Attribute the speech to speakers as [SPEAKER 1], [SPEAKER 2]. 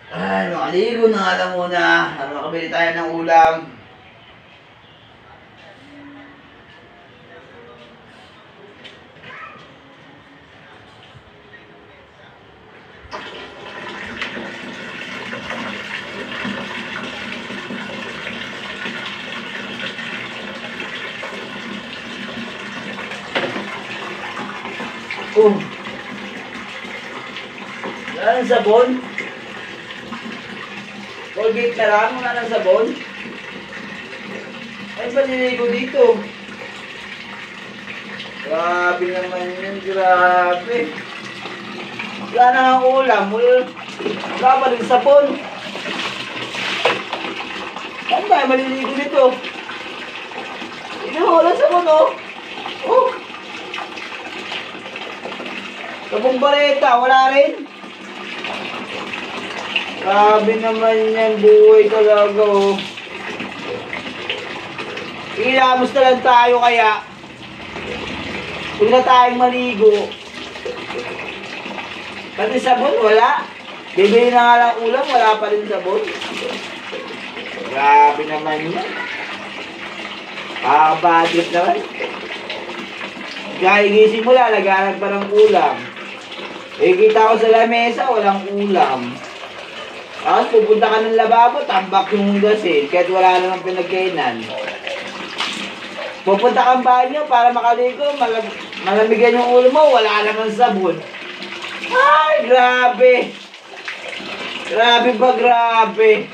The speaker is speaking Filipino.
[SPEAKER 1] Ay, makaligo na nga lang muna. Makabili tayo ng ulam. Oh. Wala ng sabon. Colgate na lang, wala ng sabon. Ay, paniligo dito. Grabe naman yun, grabe. Wala na ang ulam, wala pa rin sabon. Saan tayo maliligo dito? Wala sabon, oh. Oh. Sabong bareta, wala rin. Grabe naman yan, buhay talaga, oh. Ilamos na lang tayo kaya. Huwag na tayong maligo. Pati sabon, wala. Bibili na nga lang ulam, wala pa rin sabon. Grabe naman yan. Budget naman. Kaya igising mo lang, naghanap pa ng ulam. Kita ko sa lamesa, walang ulam. Tapos pupunta ka ng lababo, tambak yung gasin, kahit wala namang pinagkainan. Pupunta kang banyo para makaligo, malamigan yung ulo mo, wala namang sabon. Ay, grabe! Grabe ba, grabe!